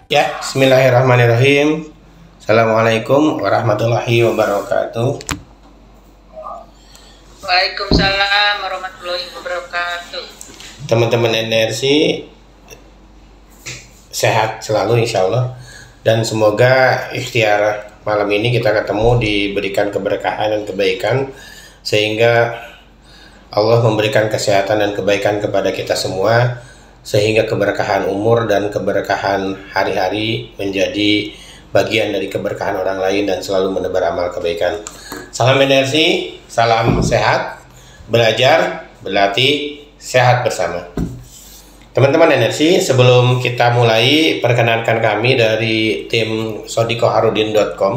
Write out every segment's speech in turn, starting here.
Ya, bismillahirrahmanirrahim. Assalamualaikum warahmatullahi wabarakatuh. Waalaikumsalam warahmatullahi wabarakatuh. Teman-teman energi sehat selalu insya Allah. Dan semoga ikhtiar malam ini kita ketemu diberikan keberkahan dan kebaikan, sehingga Allah memberikan kesehatan dan kebaikan kepada kita semua, sehingga keberkahan umur dan keberkahan hari-hari menjadi bagian dari keberkahan orang lain dan selalu menebar amal kebaikan. Salam energi, salam sehat, belajar, berlatih, sehat bersama. Teman-teman energi, sebelum kita mulai, perkenankan kami dari tim sodikoharudin.com,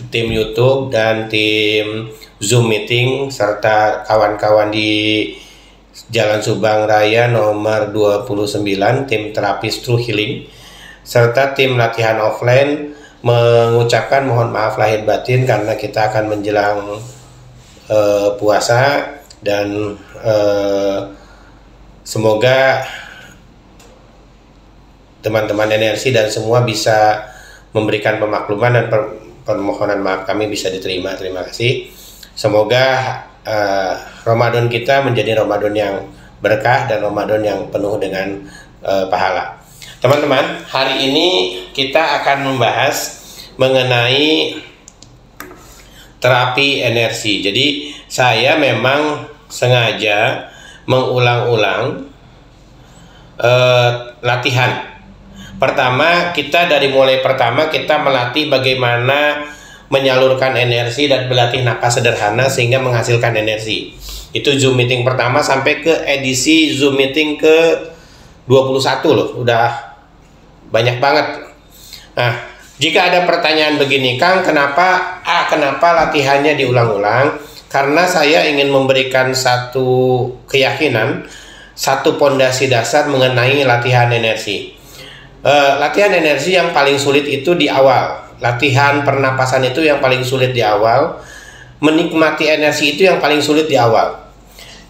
tim YouTube dan tim Zoom meeting, serta kawan-kawan di Jalan Subang Raya nomor 29, tim terapis True Healing, serta tim latihan offline, mengucapkan mohon maaf lahir batin karena kita akan menjelang puasa, dan semoga teman-teman energi dan semua bisa memberikan pemakluman dan permohonan maaf kami bisa diterima. Terima kasih. Semoga Ramadan kita menjadi Ramadan yang berkah dan Ramadan yang penuh dengan pahala. Teman-teman, hari ini kita akan membahas mengenai terapi energi. Jadi saya memang sengaja mengulang-ulang latihan. Pertama, kita melatih bagaimana menyalurkan energi dan berlatih napas sederhana sehingga menghasilkan energi. Itu Zoom meeting pertama sampai ke edisi Zoom meeting ke 21 loh, udah banyak banget. Nah, jika ada pertanyaan begini, Kang, kenapa latihannya diulang-ulang? Karena saya ingin memberikan satu keyakinan, satu pondasi dasar mengenai latihan energi. Latihan energi yang paling sulit itu di awal. Latihan pernapasan itu yang paling sulit di awal. Menikmati energi itu yang paling sulit di awal.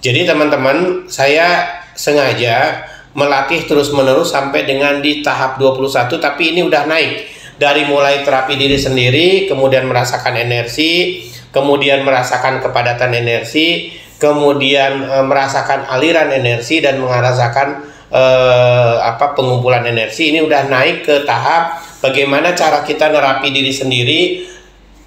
Jadi teman-teman, saya sengaja melatih terus-menerus sampai dengan di tahap 21, tapi ini udah naik. Dari mulai terapi diri sendiri, kemudian merasakan energi, kemudian merasakan kepadatan energi, kemudian merasakan aliran energi dan merasakan pengumpulan energi. Ini udah naik ke tahap bagaimana cara kita nerapi diri sendiri,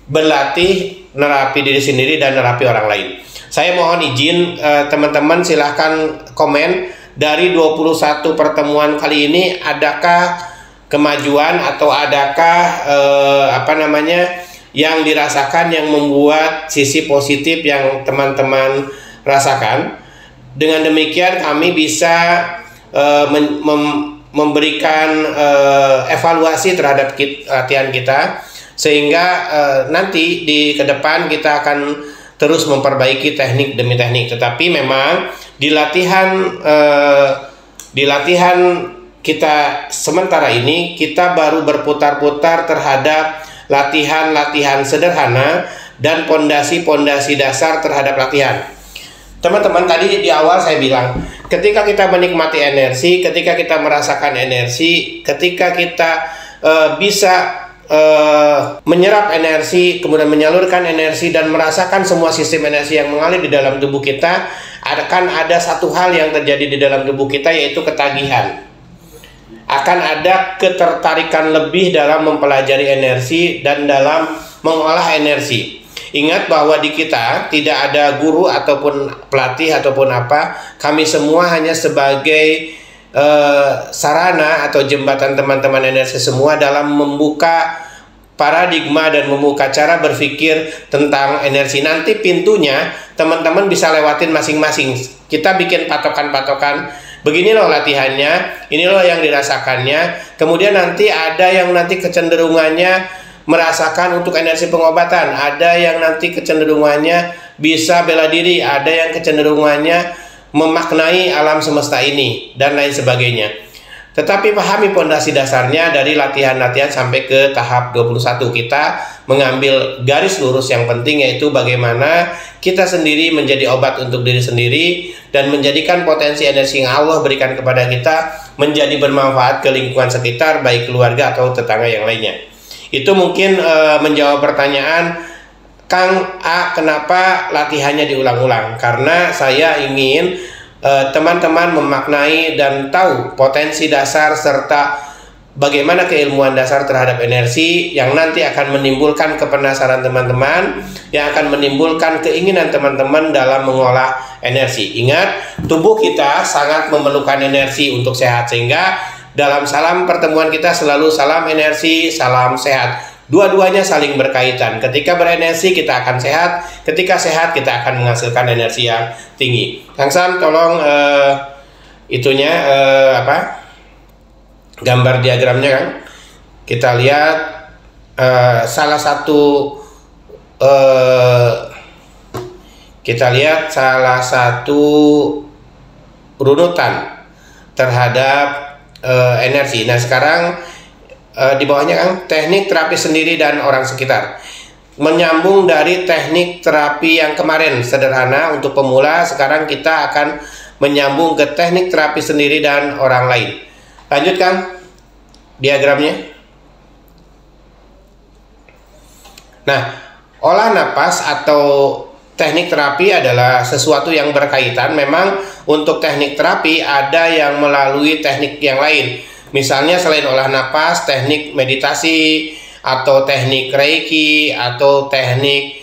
berlatih nerapi diri sendiri dan nerapi orang lain. Saya mohon izin teman-teman silahkan komen dari 21 pertemuan kali ini, adakah kemajuan atau adakah yang dirasakan yang membuat sisi positif yang teman-teman rasakan. Dengan demikian kami bisa memberikan evaluasi terhadap latihan kita, sehingga nanti ke depan kita akan terus memperbaiki teknik demi teknik. Tetapi memang di latihan kita sementara ini kita baru berputar-putar terhadap latihan-latihan sederhana dan pondasi-pondasi dasar terhadap latihan. Teman-teman, tadi di awal saya bilang, ketika kita menikmati energi, ketika kita merasakan energi, ketika kita bisa menyerap energi, kemudian menyalurkan energi dan merasakan semua sistem energi yang mengalir di dalam tubuh kita, akan ada satu hal yang terjadi di dalam tubuh kita, yaitu ketagihan. Akan ada ketertarikan lebih dalam mempelajari energi dan dalam mengolah energi. Ingat bahwa di kita tidak ada guru ataupun pelatih ataupun apa. Kami semua hanya sebagai sarana atau jembatan teman-teman energi semua dalam membuka paradigma dan membuka cara berpikir tentang energi. Nanti pintunya teman-teman bisa lewatin masing-masing. Kita bikin patokan-patokan. Begini loh latihannya, ini loh yang dirasakannya. Kemudian nanti ada yang nanti kecenderungannya merasakan untuk energi pengobatan, ada yang nanti kecenderungannya bisa bela diri, ada yang kecenderungannya memaknai alam semesta ini dan lain sebagainya. Tetapi pahami pondasi dasarnya dari latihan-latihan sampai ke tahap 21. Kita mengambil garis lurus yang penting, yaitu bagaimana kita sendiri menjadi obat untuk diri sendiri dan menjadikan potensi energi yang Allah berikan kepada kita menjadi bermanfaat ke lingkungan sekitar, baik keluarga atau tetangga yang lainnya. Itu mungkin menjawab pertanyaan Kang A, kenapa latihannya diulang-ulang? Karena saya ingin teman-teman memaknai dan tahu potensi dasar serta bagaimana keilmuan dasar terhadap energi yang nanti akan menimbulkan kepenasaran teman-teman, yang akan menimbulkan keinginan teman-teman dalam mengolah energi. Ingat, tubuh kita sangat memerlukan energi untuk sehat, sehingga dalam salam pertemuan kita selalu salam energi, salam sehat. Dua-duanya saling berkaitan. Ketika berenergi kita akan sehat, ketika sehat kita akan menghasilkan energi yang tinggi. Kang Sam, tolong gambar diagramnya, Kang. Kita lihat salah satu runutan terhadap energi. Nah, sekarang di bawahnya, Kang, teknik terapi sendiri dan orang sekitar. Menyambung dari teknik terapi yang kemarin sederhana untuk pemula, sekarang kita akan menyambung ke teknik terapi sendiri dan orang lain. Lanjut, Kang, diagramnya. Nah, olah napas atau teknik terapi adalah sesuatu yang berkaitan. Memang untuk teknik terapi ada yang melalui teknik yang lain. Misalnya selain olah napas, teknik meditasi atau teknik reiki atau teknik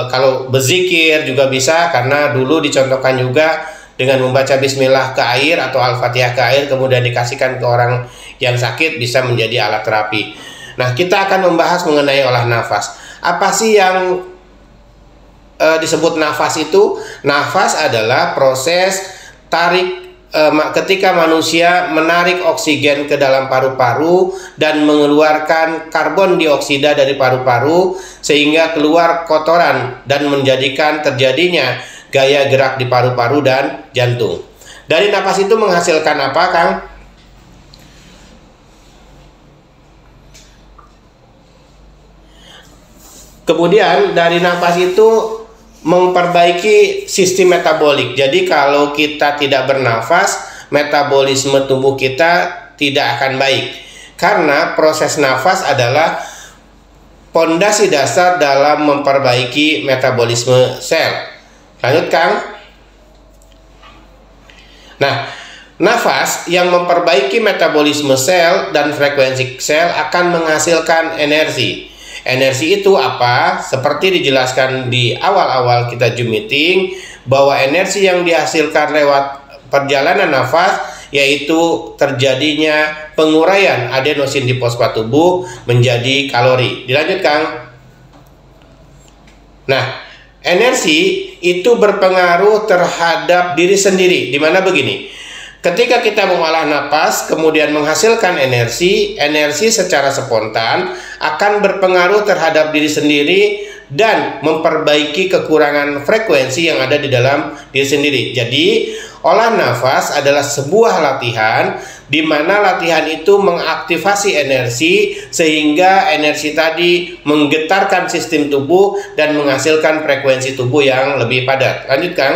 kalau berzikir juga bisa, karena dulu dicontohkan juga dengan membaca bismillah ke air atau al-fatihah ke air kemudian dikasihkan ke orang yang sakit bisa menjadi alat terapi. Nah, kita akan membahas mengenai olah nafas. Apa sih yang disebut nafas itu? Nafas adalah proses tarik ketika manusia menarik oksigen ke dalam paru-paru dan mengeluarkan karbon dioksida dari paru-paru sehingga keluar kotoran dan menjadikan terjadinya gaya gerak di paru-paru dan jantung. Dari napas itu menghasilkan apa, Kang? Kemudian dari napas itu memperbaiki sistem metabolik. Jadi kalau kita tidak bernafas, metabolisme tubuh kita tidak akan baik. Karena proses nafas adalah pondasi dasar dalam memperbaiki metabolisme sel. Lanjut, Kang. Nah, nafas yang memperbaiki metabolisme sel dan frekuensi sel akan menghasilkan energi. Energi itu apa? Seperti dijelaskan di awal-awal kita Zoom meeting, bahwa energi yang dihasilkan lewat perjalanan nafas yaitu terjadinya penguraian adenosin di fosfat tubuh menjadi kalori. Dilanjut, Kang. Nah, energi itu berpengaruh terhadap diri sendiri. Dimana begini, ketika kita mengolah napas kemudian menghasilkan energi, energi secara spontan akan berpengaruh terhadap diri sendiri dan memperbaiki kekurangan frekuensi yang ada di dalam diri sendiri. Jadi, olah nafas adalah sebuah latihan di mana latihan itu mengaktifasi energi sehingga energi tadi menggetarkan sistem tubuh dan menghasilkan frekuensi tubuh yang lebih padat. Lanjut, Kang.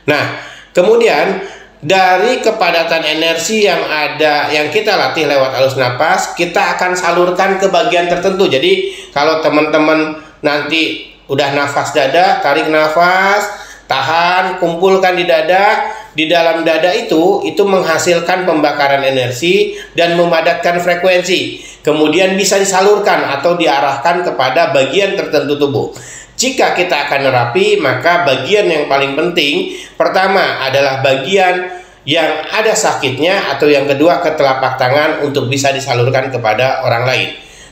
Nah, kemudian dari kepadatan energi yang ada yang kita latih lewat alus napas, kita akan salurkan ke bagian tertentu. Jadi kalau teman-teman nanti udah nafas dada, tarik nafas, tahan, kumpulkan di dada. Di dalam dada itu menghasilkan pembakaran energi dan memadatkan frekuensi. Kemudian bisa disalurkan atau diarahkan kepada bagian tertentu tubuh. Jika kita akan nerapi, maka bagian yang paling penting pertama adalah bagian yang ada sakitnya, atau yang kedua ke telapak tangan untuk bisa disalurkan kepada orang lain.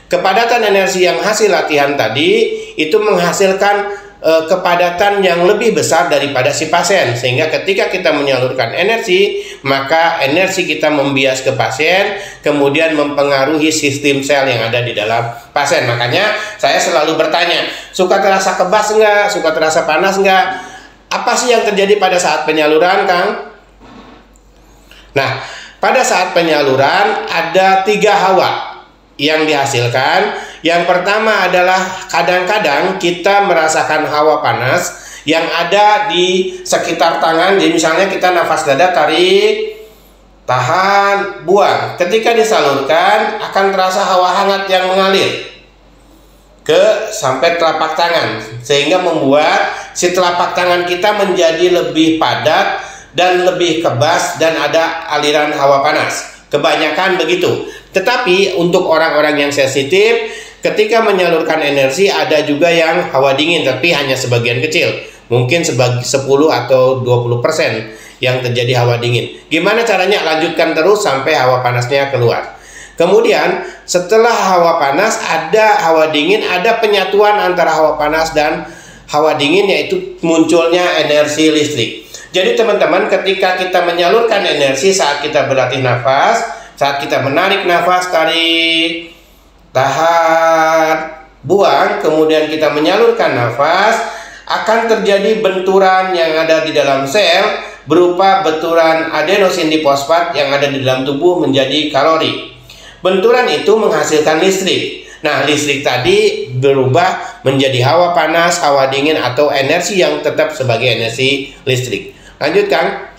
Kepadatan energi yang hasil latihan tadi itu menghasilkan kepadatan yang lebih besar daripada si pasien, sehingga ketika kita menyalurkan energi, maka energi kita membias ke pasien, kemudian mempengaruhi sistem sel yang ada di dalam pasien. Makanya saya selalu bertanya, suka terasa kebas enggak? Suka terasa panas enggak? Apa sih yang terjadi pada saat penyaluran, Kang? Nah, pada saat penyaluran ada 3 hawa yang dihasilkan. Yang pertama adalah kadang-kadang kita merasakan hawa panas yang ada di sekitar tangan. Jadi misalnya kita nafas dada, tarik, tahan, buang. Ketika disalurkan akan terasa hawa hangat yang mengalir ke sampai telapak tangan, sehingga membuat si telapak tangan kita menjadi lebih padat dan lebih kebas dan ada aliran hawa panas. Kebanyakan begitu. Tetapi untuk orang-orang yang sensitif, ketika menyalurkan energi ada juga yang hawa dingin, tapi hanya sebagian kecil. Mungkin sebagai 10 atau 20% yang terjadi hawa dingin. Gimana caranya? Lanjutkan terus sampai hawa panasnya keluar. Kemudian setelah hawa panas ada hawa dingin, ada penyatuan antara hawa panas dan hawa dingin, yaitu munculnya energi listrik. Jadi teman-teman, ketika kita menyalurkan energi saat kita berlatih nafas, saat kita menarik nafas, tarik, tahan, buang, kemudian kita menyalurkan nafas, akan terjadi benturan yang ada di dalam sel berupa benturan adenosin difosfat yang ada di dalam tubuh menjadi kalori. Benturan itu menghasilkan listrik. Nah, listrik tadi berubah menjadi hawa panas, hawa dingin, atau energi yang tetap sebagai energi listrik. Lanjut, Kang.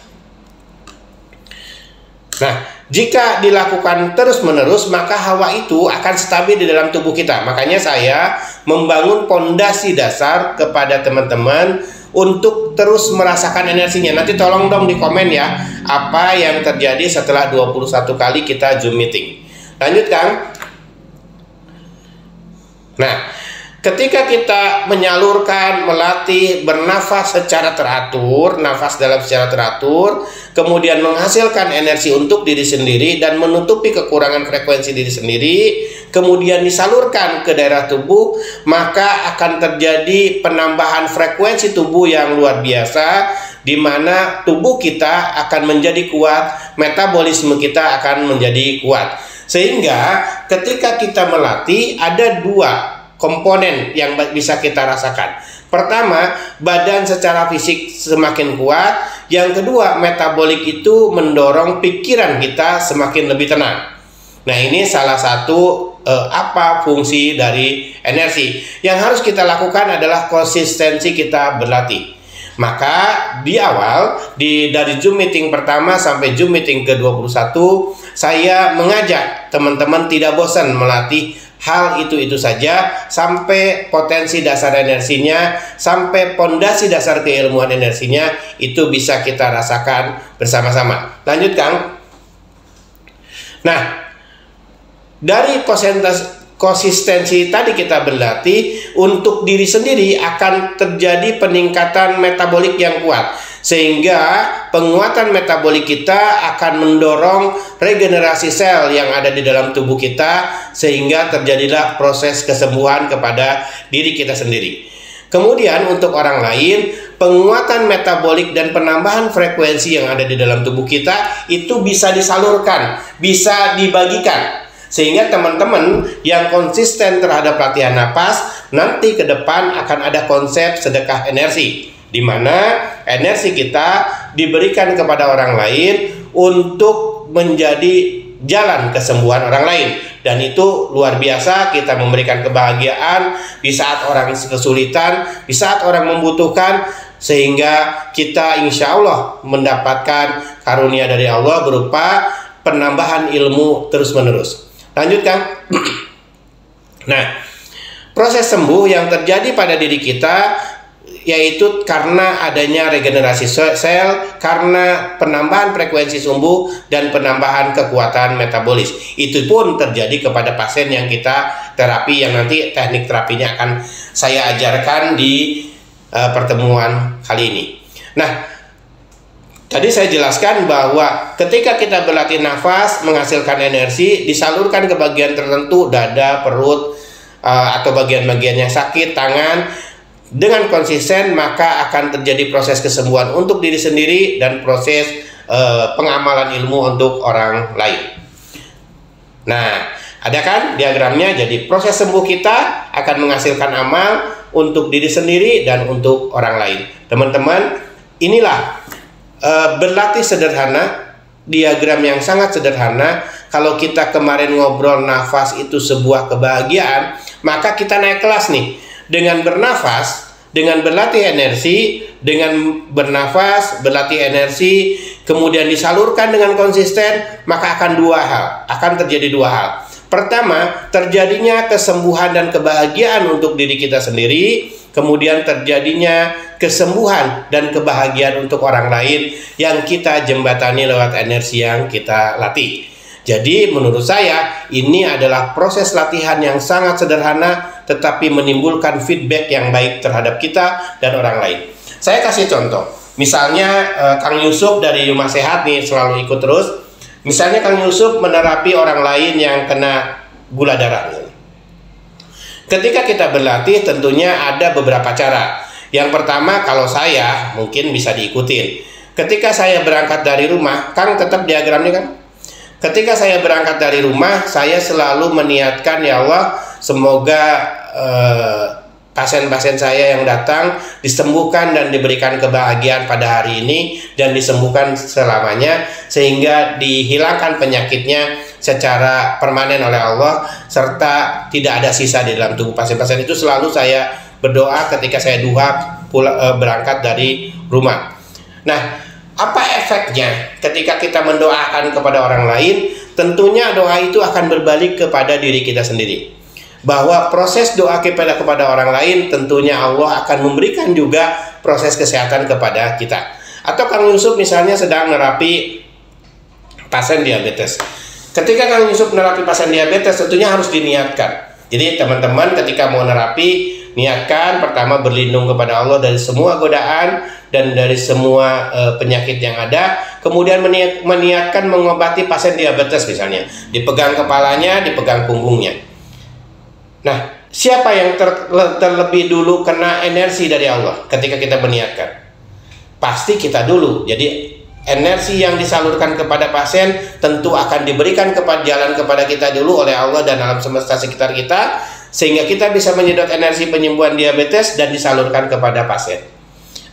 Nah, jika dilakukan terus-menerus, maka hawa itu akan stabil di dalam tubuh kita. Makanya saya membangun pondasi dasar kepada teman-teman untuk terus merasakan energinya. Nanti tolong dong di komen ya, apa yang terjadi setelah 21 kali kita Zoom meeting. Lanjut, Kang. Nah, ketika kita menyalurkan, melatih, bernafas secara teratur, nafas dalam secara teratur, kemudian menghasilkan energi untuk diri sendiri dan menutupi kekurangan frekuensi diri sendiri, kemudian disalurkan ke daerah tubuh, maka akan terjadi penambahan frekuensi tubuh yang luar biasa, di mana tubuh kita akan menjadi kuat, metabolisme kita akan menjadi kuat. Sehingga ketika kita melatih ada 2 komponen yang bisa kita rasakan. Pertama, badan secara fisik semakin kuat. Yang kedua, metabolik itu mendorong pikiran kita semakin lebih tenang. Nah, ini salah satu apa fungsi dari energi. Yang harus kita lakukan adalah konsistensi kita berlatih. Maka di awal, dari Zoom meeting pertama sampai Zoom meeting ke-21, saya mengajak teman-teman tidak bosan melatih hal itu saja sampai potensi dasar energinya, sampai pondasi dasar keilmuan energinya itu bisa kita rasakan bersama-sama. Lanjut, Kang. Nah, dari konsistensi tadi kita berlatih, untuk diri sendiri akan terjadi peningkatan metabolik yang kuat, sehingga penguatan metabolik kita akan mendorong regenerasi sel yang ada di dalam tubuh kita, sehingga terjadilah proses kesembuhan kepada diri kita sendiri. Kemudian untuk orang lain, penguatan metabolik dan penambahan frekuensi yang ada di dalam tubuh kita itu bisa disalurkan, bisa dibagikan. Sehingga teman-teman yang konsisten terhadap latihan napas, nanti ke depan akan ada konsep sedekah energi, di mana energi kita diberikan kepada orang lain untuk menjadi jalan kesembuhan orang lain. Dan itu luar biasa, kita memberikan kebahagiaan di saat orang kesulitan, di saat orang membutuhkan, sehingga kita insya Allah mendapatkan karunia dari Allah berupa penambahan ilmu terus-menerus. Lanjut, Kang. Nah, proses sembuh yang terjadi pada diri kita yaitu karena adanya regenerasi sel, karena penambahan frekuensi sembuh dan penambahan kekuatan metabolis. Itu pun terjadi kepada pasien yang kita terapi, yang nanti teknik terapinya akan saya ajarkan di pertemuan kali ini. Nah, tadi saya jelaskan bahwa ketika kita berlatih nafas, menghasilkan energi, disalurkan ke bagian tertentu, dada, perut, atau bagian-bagian yang sakit, tangan, dengan konsisten, maka akan terjadi proses kesembuhan untuk diri sendiri dan proses pengamalan ilmu untuk orang lain. Nah, ada kan diagramnya? Jadi proses sembuh kita akan menghasilkan amal untuk diri sendiri dan untuk orang lain. Teman-teman, inilah berlatih sederhana diagram yang sangat sederhana. Kalau kita kemarin ngobrol nafas itu sebuah kebahagiaan, maka kita naik kelas nih. Dengan bernafas, dengan berlatih energi, dengan bernafas, berlatih energi, kemudian disalurkan dengan konsisten, maka akan terjadi dua hal. Pertama, terjadinya kesembuhan dan kebahagiaan untuk diri kita sendiri. Kemudian terjadinya kesembuhan dan kebahagiaan untuk orang lain yang kita jembatani lewat energi yang kita latih. Jadi menurut saya ini adalah proses latihan yang sangat sederhana tetapi menimbulkan feedback yang baik terhadap kita dan orang lain. Saya kasih contoh. Misalnya Kang Yusuf dari Rumah Sehat nih selalu ikut terus. Misalnya Kang Yusuf menerapi orang lain yang kena gula darah. Ketika kita berlatih tentunya ada beberapa cara. Yang pertama, kalau saya mungkin bisa diikutin. Ketika saya berangkat dari rumah, Kang tetap diagramnya kan? Ketika saya berangkat dari rumah, saya selalu meniatkan, ya Allah, semoga pasien-pasien saya yang datang disembuhkan dan diberikan kebahagiaan pada hari ini dan disembuhkan selamanya sehingga dihilangkan penyakitnya secara permanen oleh Allah serta tidak ada sisa di dalam tubuh pasien-pasien. Itu selalu saya berdoa ketika saya duha berangkat dari rumah. Nah, apa efeknya ketika kita mendoakan kepada orang lain? Tentunya doa itu akan berbalik kepada diri kita sendiri. Bahwa proses doa kepada orang lain tentunya Allah akan memberikan juga proses kesehatan kepada kita. Atau Kang Yusuf misalnya sedang nerapi pasien diabetes. Ketika Kang Yusuf menerapi pasien diabetes tentunya harus diniatkan. Jadi teman-teman ketika mau nerapi, niatkan pertama berlindung kepada Allah dari semua godaan dan dari semua penyakit yang ada. Kemudian meniatkan mengobati pasien diabetes misalnya. Dipegang kepalanya, dipegang punggungnya. Nah, siapa yang terlebih dulu kena energi dari Allah ketika kita meniatkan? Pasti kita dulu. Jadi energi yang disalurkan kepada pasien tentu akan diberikan jalan kepada kita dulu oleh Allah dan alam semesta sekitar kita, sehingga kita bisa menyedot energi penyembuhan diabetes dan disalurkan kepada pasien.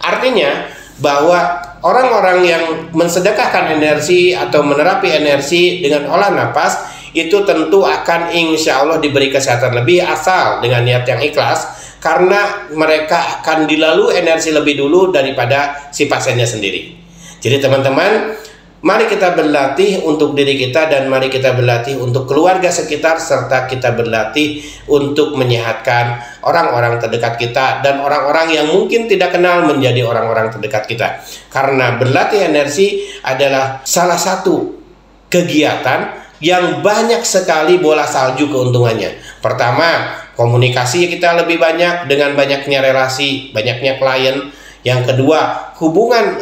Artinya bahwa orang-orang yang mensedekahkan energi atau menerapi energi dengan olah napas itu tentu akan insya Allah diberi kesehatan lebih asal dengan niat yang ikhlas, karena mereka akan dilalui energi lebih dulu daripada si pasiennya sendiri. Jadi teman-teman, mari kita berlatih untuk diri kita dan mari kita berlatih untuk keluarga sekitar serta kita berlatih untuk menyehatkan orang-orang terdekat kita dan orang-orang yang mungkin tidak kenal menjadi orang-orang terdekat kita. Karena berlatih energi adalah salah satu kegiatan yang banyak sekali bola salju keuntungannya. Pertama, komunikasi kita lebih banyak dengan banyaknya relasi, banyaknya klien. Yang kedua, hubungan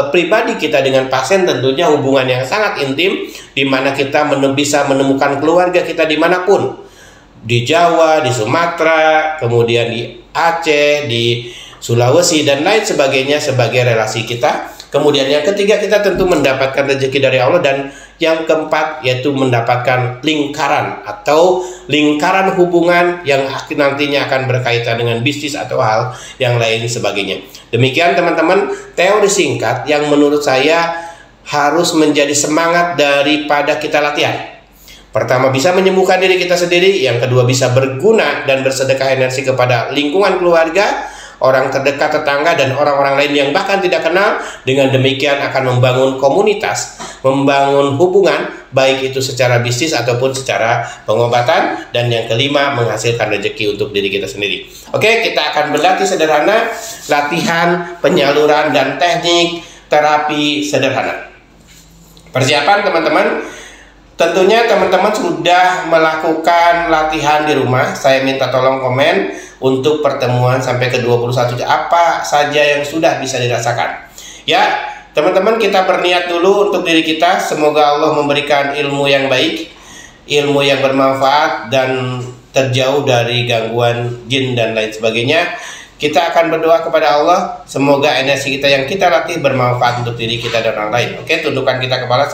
pribadi kita dengan pasien tentunya hubungan yang sangat intim, di mana kita bisa menemukan keluarga kita dimanapun, di Jawa, di Sumatera, kemudian di Aceh, di Sulawesi dan lain sebagainya sebagai relasi kita. Kemudian yang ketiga, kita tentu mendapatkan rezeki dari Allah, dan yang keempat yaitu mendapatkan lingkaran atau lingkaran hubungan yang nantinya akan berkaitan dengan bisnis atau hal yang lain sebagainya. Demikian teman-teman teori singkat yang menurut saya harus menjadi semangat daripada kita latihan. Pertama, bisa menyembuhkan diri kita sendiri. Yang kedua, bisa berguna dan bersedekah energi kepada lingkungan keluarga, orang terdekat, tetangga, dan orang-orang lain yang bahkan tidak kenal. Dengan demikian akan membangun komunitas, membangun hubungan, baik itu secara bisnis ataupun secara pengobatan. Dan yang kelima, menghasilkan rezeki untuk diri kita sendiri. Oke, kita akan berlatih sederhana, latihan, penyaluran, dan teknik terapi sederhana. Persiapan teman-teman, tentunya teman-teman sudah melakukan latihan di rumah. Saya minta tolong komen untuk pertemuan sampai ke 21 apa saja yang sudah bisa dirasakan. Ya, teman-teman, kita berniat dulu untuk diri kita. Semoga Allah memberikan ilmu yang baik, ilmu yang bermanfaat dan terjauh dari gangguan jin dan lain sebagainya. Kita akan berdoa kepada Allah, semoga energi kita yang kita latih bermanfaat untuk diri kita dan orang lain. Oke, tundukkan kita kepala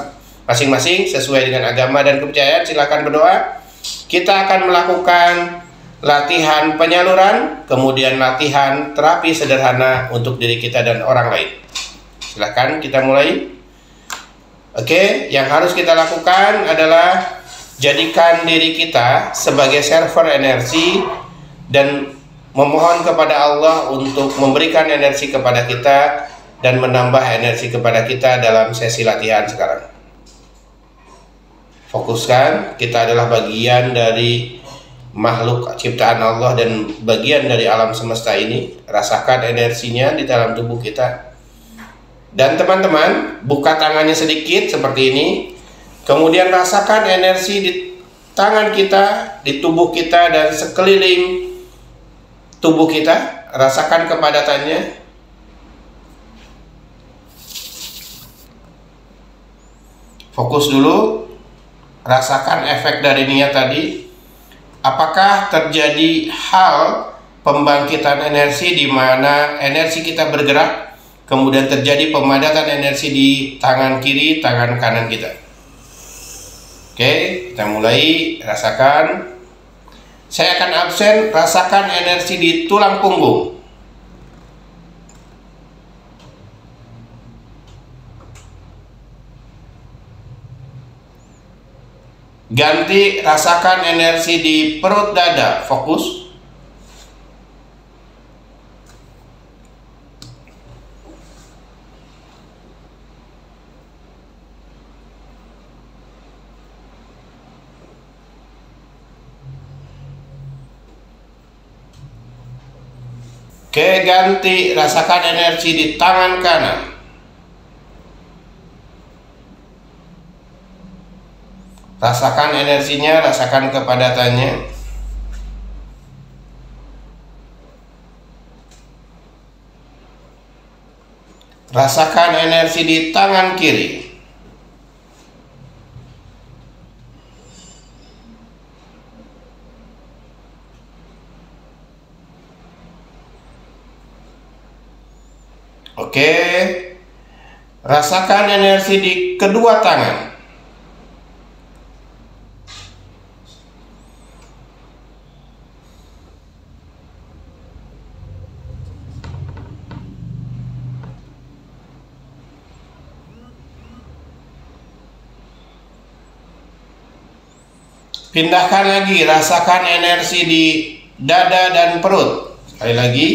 masing-masing sesuai dengan agama dan kepercayaan. Silakan berdoa. Kita akan melakukan latihan penyaluran, kemudian latihan terapi sederhana untuk diri kita dan orang lain. Silakan kita mulai. Oke, yang harus kita lakukan adalah jadikan diri kita sebagai server energi dan memohon kepada Allah untuk memberikan energi kepada kita dan menambah energi kepada kita dalam sesi latihan sekarang. Fokuskan, kita adalah bagian dari makhluk ciptaan Allah dan bagian dari alam semesta ini. Rasakan energinya di dalam tubuh kita. Dan teman-teman, buka tangannya sedikit seperti ini. Kemudian rasakan energi di tangan kita, di tubuh kita dan sekeliling tubuh kita. Rasakan kepadatannya. Fokus dulu. Rasakan efek dari niat tadi. Apakah terjadi hal pembangkitan energi di mana energi kita bergerak, kemudian terjadi pemadatan energi di tangan kiri, tangan kanan kita. Oke, kita mulai. Rasakan. Saya akan absen. Rasakan energi di tulang punggung. Ganti, rasakan energi di perut dada. Fokus. Oke, ganti, rasakan energi di tangan kanan. Rasakan energinya, rasakan kepadatannya. Rasakan energi di tangan kiri. Oke, rasakan energi di kedua tangan. Pindahkan lagi, rasakan energi di dada dan perut. Sekali lagi.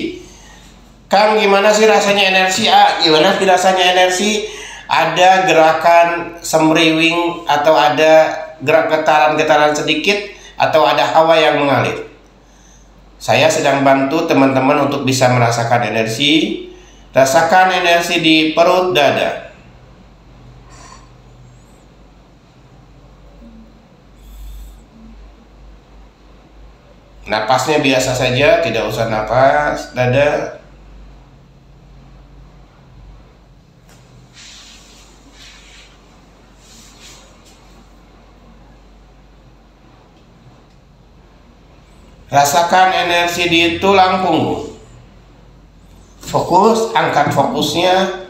Kang, gimana sih rasanya energi? Gimana sih rasanya energi? Ada gerakan semriwing atau ada gerak getaran-getaran sedikit atau ada hawa yang mengalir. Saya sedang bantu teman-teman untuk bisa merasakan energi. Rasakan energi di perut dada. Napasnya biasa saja, tidak usah napas dada. Rasakan energi di tulang punggung. Fokus, angkat fokusnya.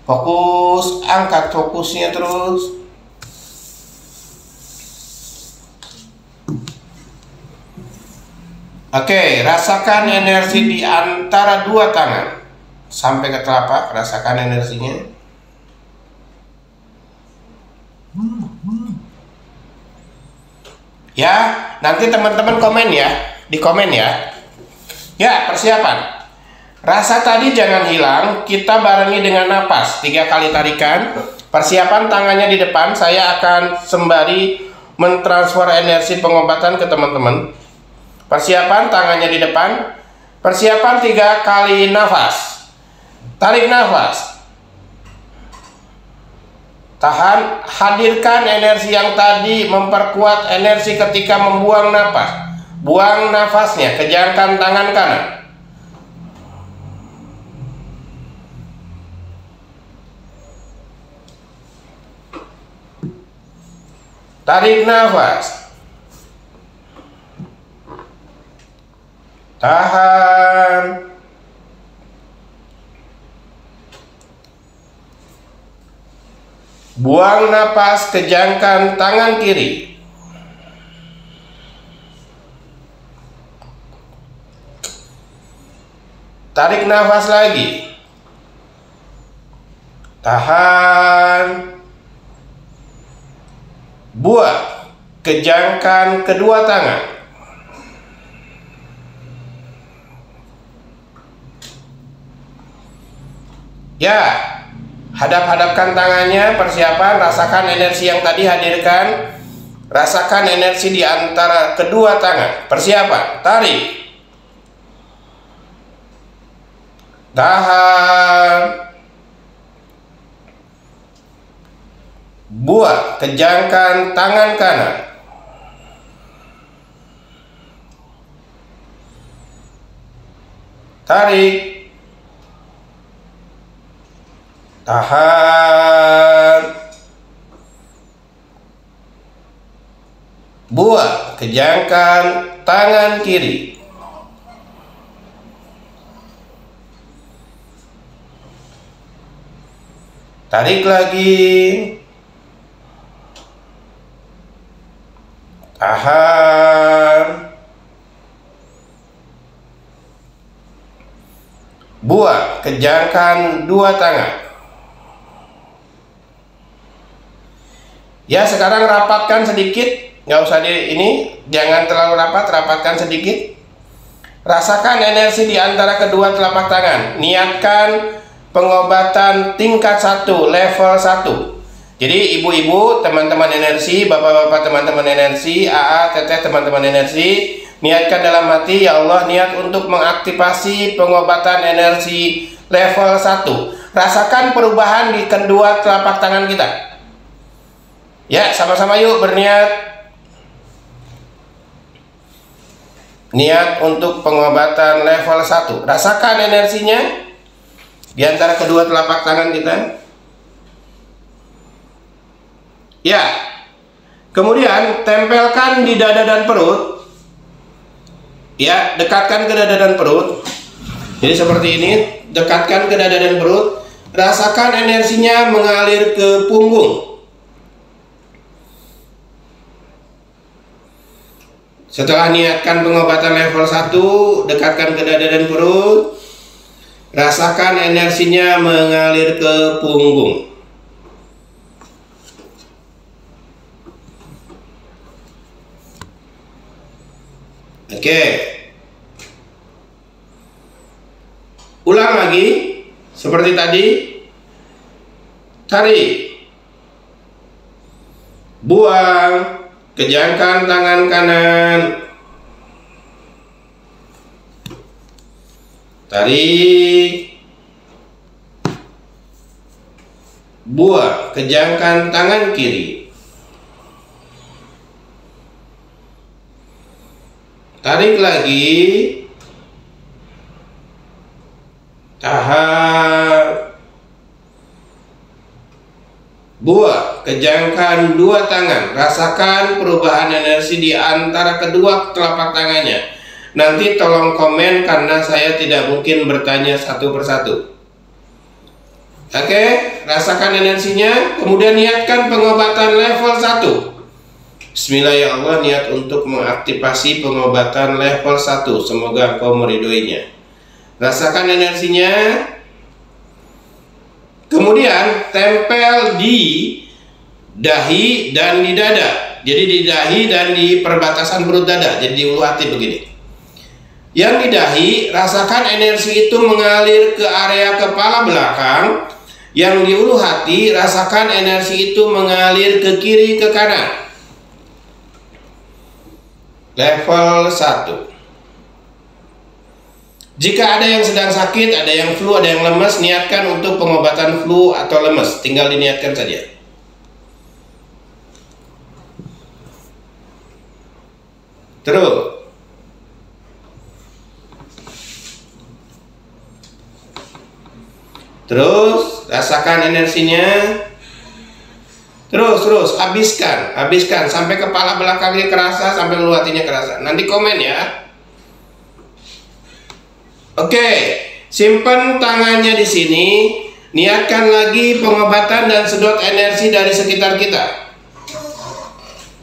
Fokus, angkat fokusnya terus. Oke, rasakan energi di antara dua tangan sampai ke telapak, rasakan energinya. Ya, nanti teman-teman komen ya, di komen ya. Ya, persiapan. Rasa tadi jangan hilang, kita barengi dengan napas. 3 kali tarikan. Persiapan tangannya di depan, saya akan sembari mentransfer energi pengobatan ke teman-teman. Persiapan tangannya di depan. Persiapan 3 kali nafas. Tarik nafas. Tahan. Hadirkan energi yang tadi, memperkuat energi ketika membuang nafas. Buang nafasnya, kejangkan tangan kanan. Tarik nafas. Tahan. Buang napas, kejangkan tangan kiri. Tarik nafas lagi. Tahan. Buat, kejangkan kedua tangan. Ya, hadap-hadapkan tangannya, persiapan, rasakan energi yang tadi hadirkan. Rasakan energi di antara kedua tangan. Persiapan, tarik. Tahan. Buat, kejangkan tangan kanan. Tarik. Tahan. Buat, kejangkan tangan kiri. Tarik lagi. Tahan. Buat, kejangkan dua tangan. Ya, sekarang rapatkan sedikit, nggak usah ini, jangan terlalu rapat, rapatkan sedikit. Rasakan energi di antara kedua telapak tangan. Niatkan pengobatan tingkat 1, level 1. Jadi ibu-ibu, teman-teman energi, bapak-bapak teman-teman energi, AA, teteh teman-teman energi, niatkan dalam hati, ya Allah, niat untuk mengaktifasi pengobatan energi level 1. Rasakan perubahan di kedua telapak tangan kita. Ya, sama-sama yuk berniat. Niat untuk pengobatan level 1. Rasakan energinya di antara kedua telapak tangan kita. Ya, kemudian tempelkan di dada dan perut. Ya, dekatkan ke dada dan perut. Jadi seperti ini, dekatkan ke dada dan perut. Rasakan energinya mengalir ke punggung. Setelah niatkan pengobatan level 1, dekatkan ke dada dan perut. Rasakan energinya mengalir ke punggung. Oke. Ulang lagi seperti tadi. Tarik. Buang. Kejangkan tangan kanan. Tarik. Buang. Kejangkan tangan kiri. Tarik lagi. Tahan. Buat, kejangkan dua tangan. Rasakan perubahan energi di antara kedua telapak tangannya. Nanti tolong komen karena saya tidak mungkin bertanya satu persatu. Oke, rasakan energinya. Kemudian niatkan pengobatan level 1. Bismillah ya Allah, niat untuk mengaktifasi pengobatan level 1. Semoga engkau meridhoinya. Rasakan energinya. Kemudian tempel di dahi dan di dada. Jadi di dahi dan di perbatasan perut dada. Jadi di ulu hati begini. Yang di dahi, rasakan energi itu mengalir ke area kepala belakang. Yang di ulu hati, rasakan energi itu mengalir ke kiri ke kanan. Level 1. Jika ada yang sedang sakit, ada yang flu, ada yang lemes, niatkan untuk pengobatan flu atau lemes. Tinggal diniatkan saja. Terus rasakan energinya. Terus habiskan sampai kepala belakangnya kerasa, sampai ulu hatinya kerasa. Nanti komen ya. Oke, simpan tangannya di sini. Niatkan lagi pengobatan dan sedot energi dari sekitar kita.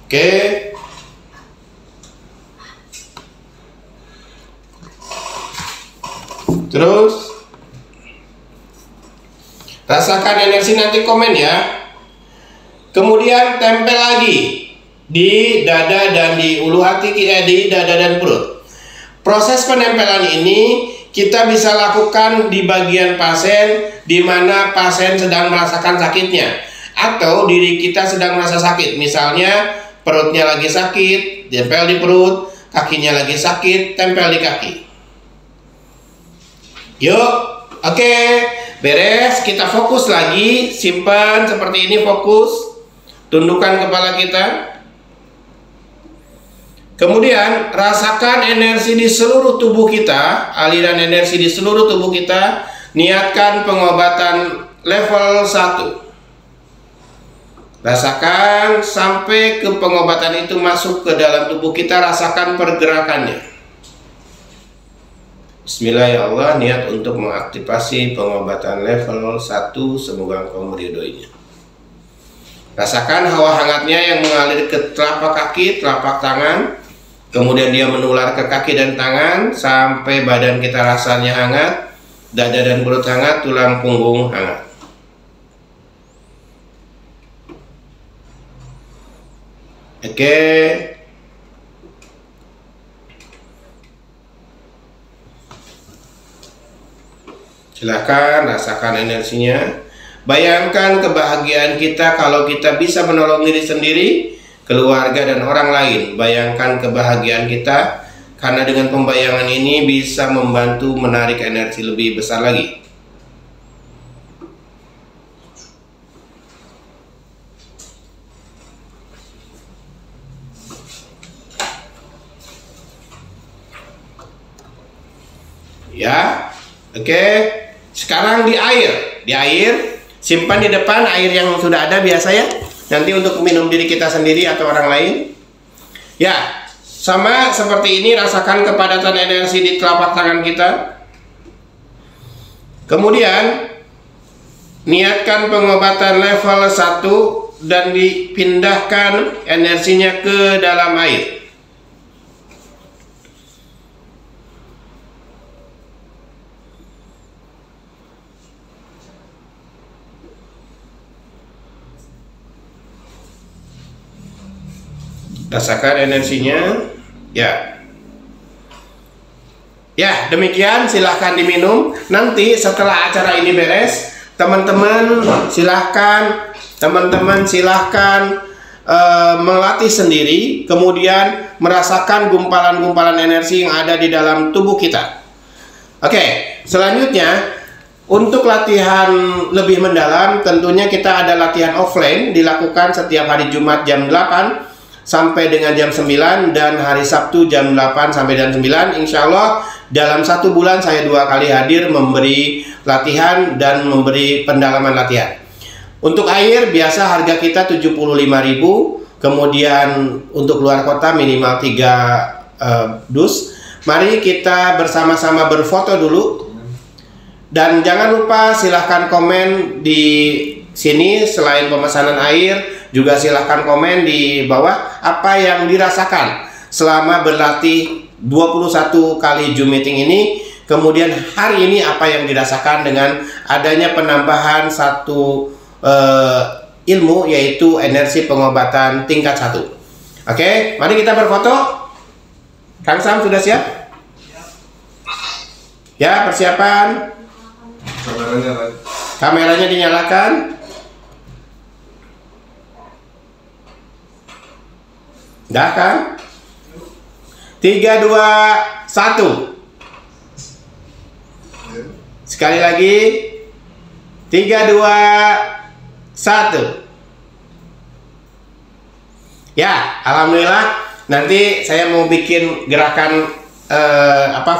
Oke. Terus rasakan energi, nanti komen ya. Kemudian tempel lagi di dada dan di ulu hati kita, di dada dan perut. Proses penempelan ini kita bisa lakukan di bagian pasien di mana pasien sedang merasakan sakitnya, atau diri kita sedang merasa sakit. Misalnya perutnya lagi sakit, tempel di perut, kakinya lagi sakit, tempel di kaki. Yuk, oke, beres. Kita fokus lagi, simpan seperti ini, fokus. Tundukkan kepala kita. Kemudian rasakan energi di seluruh tubuh kita, aliran energi di seluruh tubuh kita. Niatkan pengobatan level 1. Rasakan sampai ke pengobatan itu masuk ke dalam tubuh kita, rasakan pergerakannya. Bismillah ya Allah, niat untuk mengaktifasi pengobatan level 1, semoga engkau meridhoinya. Rasakan hawa hangatnya yang mengalir ke telapak kaki, telapak tangan. Kemudian dia menular ke kaki dan tangan sampai badan kita rasanya hangat, dada dan perut hangat, tulang punggung hangat. Oke. Silakan rasakan energinya. Bayangkan kebahagiaan kita kalau kita bisa menolong diri sendiri, keluarga dan orang lain. Bayangkan kebahagiaan kita karena dengan pembayangan ini bisa membantu menarik energi lebih besar lagi. Ya, oke. Sekarang di air, simpan di depan air yang sudah ada biasa ya. Nanti untuk minum diri kita sendiri atau orang lain. Ya, sama seperti ini, rasakan kepadatan energi di telapak tangan kita. Kemudian niatkan pengobatan level 1 dan dipindahkan energinya ke dalam air. Rasakan energinya. Ya, demikian, silahkan diminum. Nanti setelah acara ini beres, teman-teman silahkan melatih sendiri, kemudian merasakan gumpalan-gumpalan energi yang ada di dalam tubuh kita. Oke, selanjutnya untuk latihan lebih mendalam, tentunya kita ada latihan offline, dilakukan setiap hari Jumat jam 8 sampai dengan jam 9 dan hari Sabtu jam 8 sampai dan 9. Insya Allah dalam 1 bulan saya 2 kali hadir memberi latihan dan memberi pendalaman latihan. Untuk air biasa harga kita 75.000, kemudian untuk luar kota minimal 3 dus. Mari kita bersama-sama berfoto dulu. Dan jangan lupa silahkan komen di sini, selain pemesanan air juga silahkan komen di bawah apa yang dirasakan selama berlatih 21 kali Zoom meeting ini. Kemudian hari ini apa yang dirasakan dengan adanya penambahan satu ilmu, yaitu energi pengobatan tingkat 1. Oke, mari kita berfoto. Kang Sam sudah siap? Ya, persiapan. Kameranya dinyalakan. Dah kan? 3, 2, 1. Sekali lagi. 3, 2, 1. Ya, alhamdulillah. Nanti saya mau bikin gerakan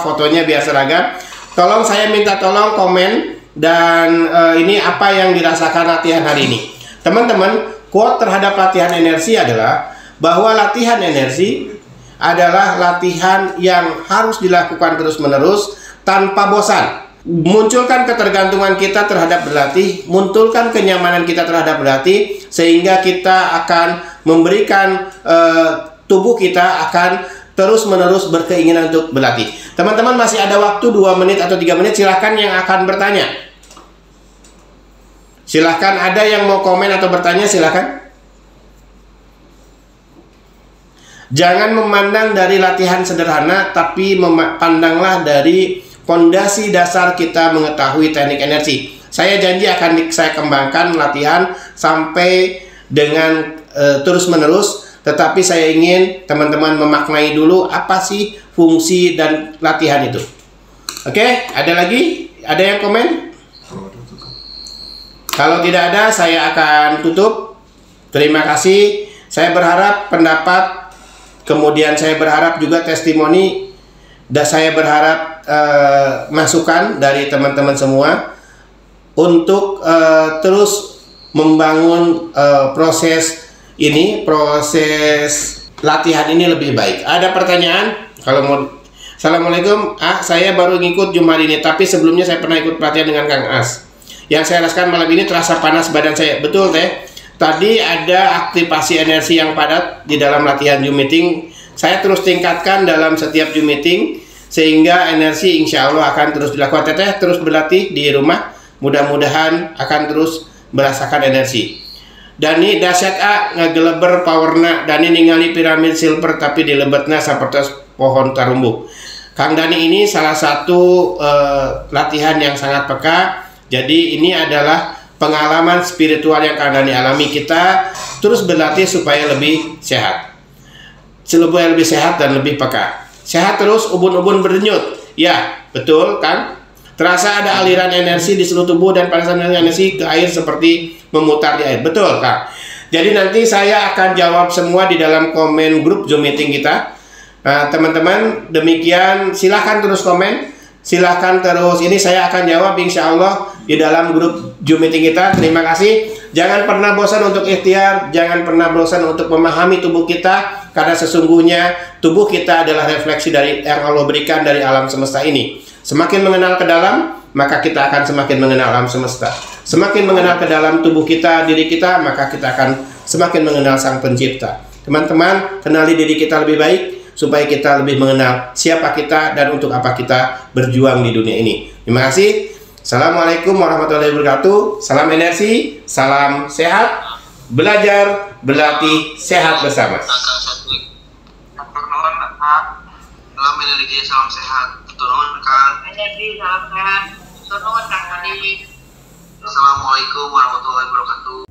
fotonya biar seragam. Tolong saya minta tolong komen dan ini apa yang dirasakan latihan hari ini. Teman-teman, quote terhadap latihan energi adalah bahwa latihan energi adalah latihan yang harus dilakukan terus-menerus tanpa bosan. Munculkan ketergantungan kita terhadap berlatih, munculkan kenyamanan kita terhadap berlatih, sehingga kita akan memberikan tubuh kita akan terus-menerus berkeinginan untuk berlatih. Teman-teman masih ada waktu 2 menit atau 3 menit, silahkan yang akan bertanya. Silahkan, ada yang mau komen atau bertanya, silahkan. Jangan memandang dari latihan sederhana, tapi pandanglah dari fondasi dasar kita mengetahui teknik energi. Saya janji akan saya kembangkan latihan sampai dengan terus-menerus, tetapi saya ingin teman-teman memaknai dulu apa sih fungsi dan latihan itu. Oke, ada lagi? Ada yang komen? Kalau tidak ada, saya akan tutup. Terima kasih. Saya berharap pendapat, kemudian saya berharap juga testimoni, dan saya berharap masukan dari teman-teman semua untuk terus membangun proses latihan ini lebih baik. Ada pertanyaan? Kalau mau, Assalamualaikum. Saya baru ngikut Jumat ini, tapi sebelumnya saya pernah ikut pelatihan dengan Kang As. Yang saya rasakan malam ini terasa panas badan saya. Betul, Teh. Tadi ada aktivasi energi yang padat di dalam latihan Zoom meeting. Saya terus tingkatkan dalam setiap Zoom meeting, sehingga energi insya Allah akan terus dilakukan. Teteh terus berlatih di rumah, mudah-mudahan akan terus merasakan energi. Dani dahsyat ngegeleber powerna. Dani ningali piramid silver tapi dilebetna seperti pohon tarumbu. Kang Dani ini salah satu latihan yang sangat peka. Jadi ini adalah pengalaman spiritual yang Kang Dani alami. Kita terus berlatih supaya lebih sehat, supaya lebih sehat dan lebih peka. Sehat terus, ubun-ubun berdenyut. Ya, betul kan? Terasa ada aliran energi di seluruh tubuh dan pada saat energi ke air seperti memutar di air. Betul, Kak. Jadi nanti saya akan jawab semua di dalam komen grup Zoom meeting kita. Nah, teman-teman, demikian. Silahkan terus komen. Silahkan terus. Ini saya akan jawab insya Allah di dalam grup Zoom meeting kita. Terima kasih. Jangan pernah bosan untuk ikhtiar. Jangan pernah bosan untuk memahami tubuh kita. Karena sesungguhnya tubuh kita adalah refleksi dari yang Allah berikan dari alam semesta ini. Semakin mengenal ke dalam, maka kita akan semakin mengenal alam semesta. Semakin mengenal ke dalam tubuh kita, diri kita, maka kita akan semakin mengenal Sang Pencipta. Teman-teman, kenali diri kita lebih baik, supaya kita lebih mengenal siapa kita dan untuk apa kita berjuang di dunia ini. Terima kasih. Assalamualaikum warahmatullahi wabarakatuh. Salam energi, salam sehat, belajar, berlatih, sehat bersama. Salam energi, salam sehat. Turun Kang. Energi, salam sehat. Turun Kang Adi. Assalamualaikum warahmatullahi wabarakatuh.